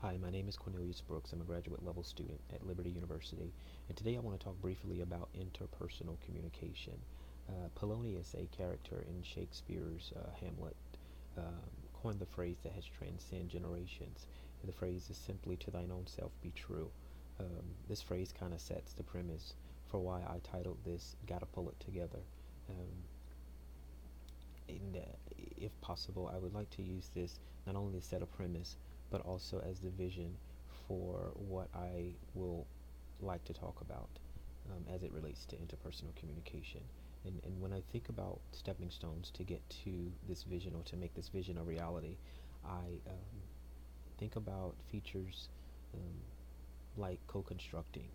Hi, my name is Cornelius Brooks. I'm a graduate level student at Liberty University, and today I want to talk briefly about interpersonal communication. Polonius, a character in Shakespeare's Hamlet, coined the phrase that has transcended generations. The phrase is simply "to thine own self be true." This phrase kind of sets the premise for why I titled this "Gotta Pull It Together." Um, and if possible, I would like to use this not only to set a premise, but also as the vision for what I will like to talk about as it relates to interpersonal communication. And when I think about stepping stones to get to this vision or to make this vision a reality, I think about features um, like co-constructing.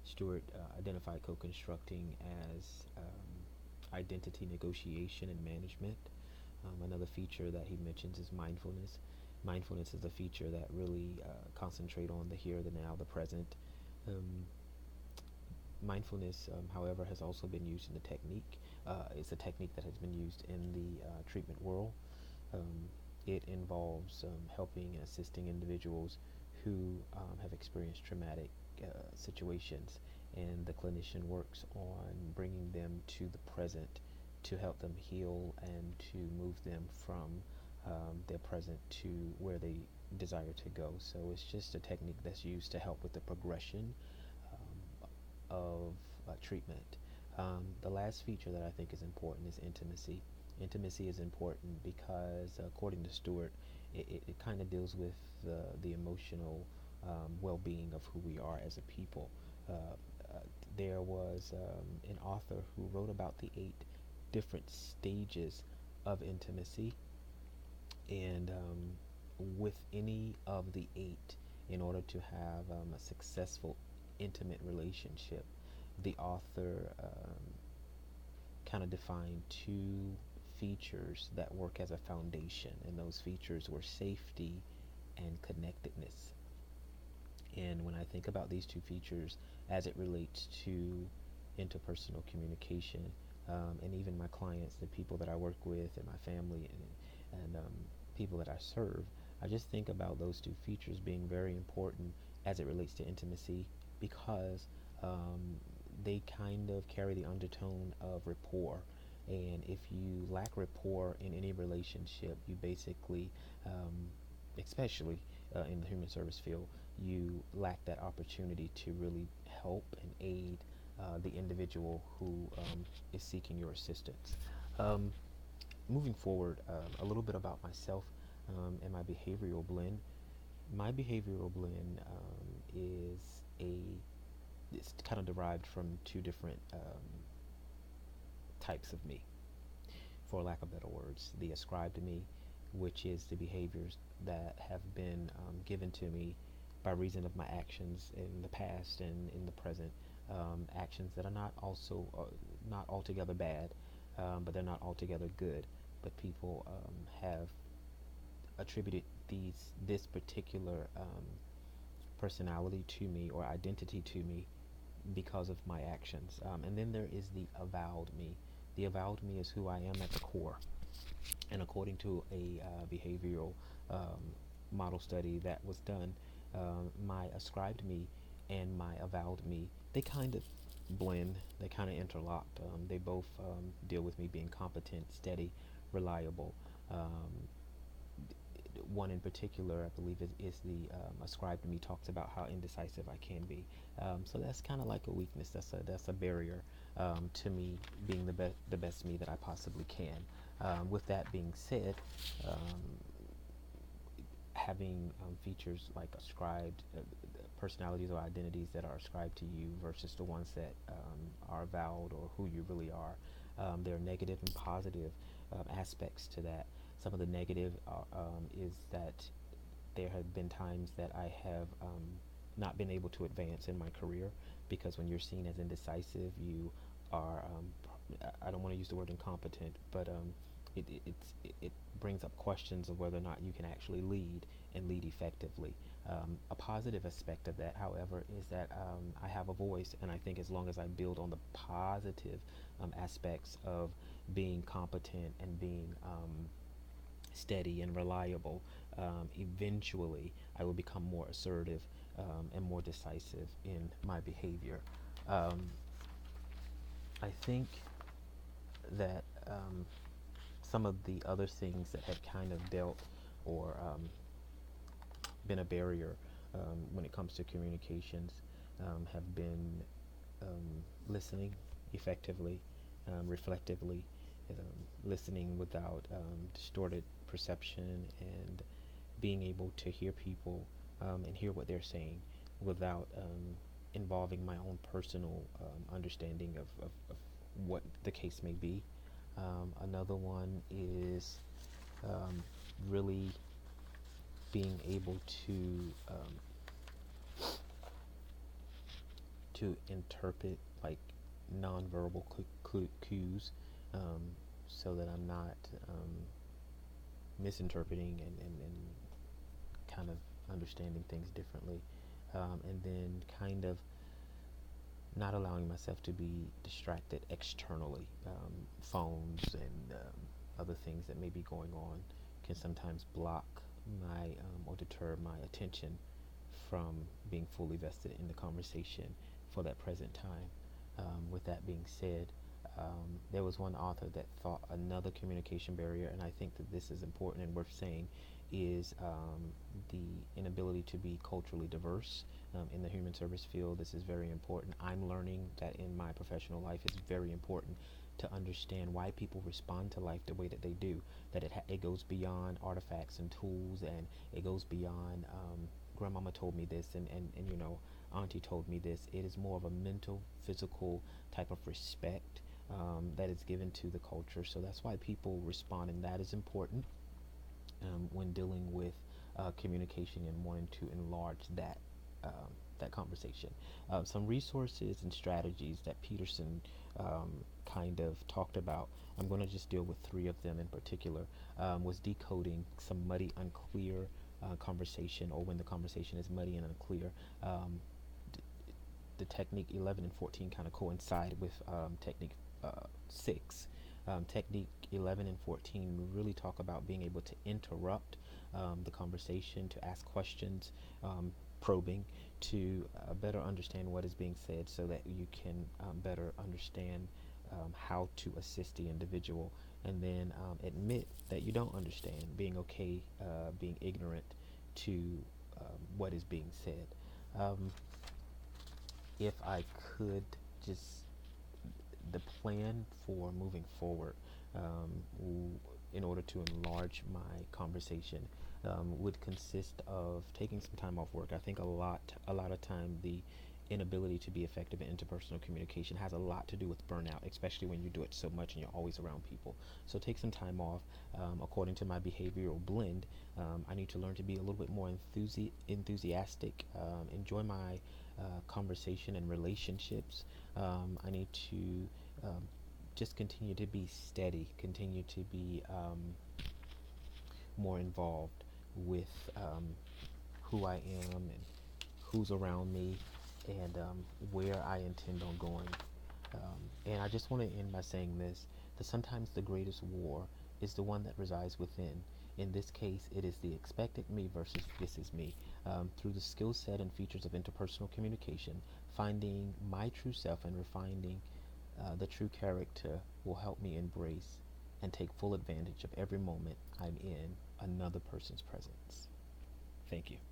Stewart identified co-constructing as identity negotiation and management. Another feature that he mentions is mindfulness. Mindfulness is a feature that really concentrate on the here, the now, the present. Um, Mindfulness, however, has also been used in the technique. It's a technique that has been used in the treatment world. Um, it involves helping and assisting individuals who have experienced traumatic situations, and the clinician works on bringing them to the present to help them heal and to move them from their present to where they desire to go. So it's just a technique that's used to help with the progression of treatment. The last feature that I think is important is intimacy. Intimacy is important because, according to Stewart, it kind of deals with the emotional well-being of who we are as a people. Uh, uh, there was an author who wrote about the 8 different stages of intimacy, and with any of the 8, in order to have a successful intimate relationship, the author kind of defined 2 features that work as a foundation, and those features were safety and connectedness. And when I think about these 2 features as it relates to interpersonal communication, and even my clients, the people that I work with, and my family, and people that I serve, I just think about those 2 features being very important as it relates to intimacy because um, they kind of carry the undertone of rapport. And if you lack rapport in any relationship, you basically, especially in the human service field, you lack that opportunity to really help and aid the individual who is seeking your assistance. Um, Moving forward, a little bit about myself and my behavioral blend. My behavioral blend is a it's kind of derived from 2 different types of me, for lack of better words. The ascribed me, which is the behaviors that have been given to me by reason of my actions in the past and in the present. Actions that are not altogether bad, but they're not altogether good. But people have attributed this particular personality to me or identity to me because of my actions. And then there is the avowed me. The avowed me is who I am at the core. And according to a behavioral model study that was done, my ascribed me and my avowed me, they kind of blend, they kind of interlocked. They both deal with me being competent, steady, reliable. One in particular, I believe, is the ascribed to me talks about how indecisive I can be. So that's kind of like a weakness. That's a barrier to me being the best me that I possibly can. With that being said, um, having features like ascribed personalities or identities that are ascribed to you versus the ones that are avowed or who you really are. There are negative and positive aspects to that. Some of the negative is that there have been times that I have not been able to advance in my career because when you're seen as indecisive, you are, I don't want to use the word incompetent, but it brings up questions of whether or not you can actually lead and lead effectively. A positive aspect of that, however, is that I have a voice, and I think as long as I build on the positive aspects of being competent and being steady and reliable, eventually I will become more assertive and more decisive in my behavior. Um, I think that some of the other things that had kind of dealt or been a barrier when it comes to communications have been listening effectively, reflectively, listening without distorted perception, and being able to hear people and hear what they're saying without involving my own personal understanding of what the case may be. Another one is um, really being able to interpret like nonverbal cues, um, so that I'm not misinterpreting and kind of understanding things differently, and then kind of not allowing myself to be distracted externally. Phones and other things that may be going on can sometimes block my or deter my attention from being fully vested in the conversation for that present time. With that being said, there was one author that thought another communication barrier, and I think that this is important and worth saying, is the inability to be culturally diverse in the human service field. This is very important. I'm learning that in my professional life it's very important to understand why people respond to life the way that they do, that it goes beyond artifacts and tools, and it goes beyond grandmama told me this, and auntie told me this. It is more of a mental, physical type of respect that is given to the culture. So that's why people respond, and that is important when dealing with communication and wanting to enlarge that conversation. Some resources and strategies that Peterson kind of talked about. I'm going to just deal with three of them in particular. Was decoding some muddy, unclear conversation, or when the conversation is muddy and unclear. D- the technique 11 and 14 kind of coincide with technique 6. Technique 11 and 14 really talk about being able to interrupt the conversation, to ask questions, probing, to better understand what is being said so that you can better understand how to assist the individual, and then admit that you don't understand, being okay, being ignorant to what is being said. Um, if I could just, the plan for moving forward, in order to enlarge my conversation, would consist of taking some time off work. I think a lot of time the inability to be effective in interpersonal communication has a lot to do with burnout, especially when you do it so much and you're always around people. So take some time off. According to my behavioral blend, I need to learn to be a little bit more enthusiastic, enjoy my conversation and relationships. I need to just continue to be steady, continue to be more involved with who I am and who's around me, and where I intend on going. And I just want to end by saying this, that sometimes the greatest war is the one that resides within. In this case, it is the expected me versus this is me. Through the skill set and features of interpersonal communication, finding my true self and refining the true character will help me embrace and take full advantage of every moment I'm in another person's presence. Thank you.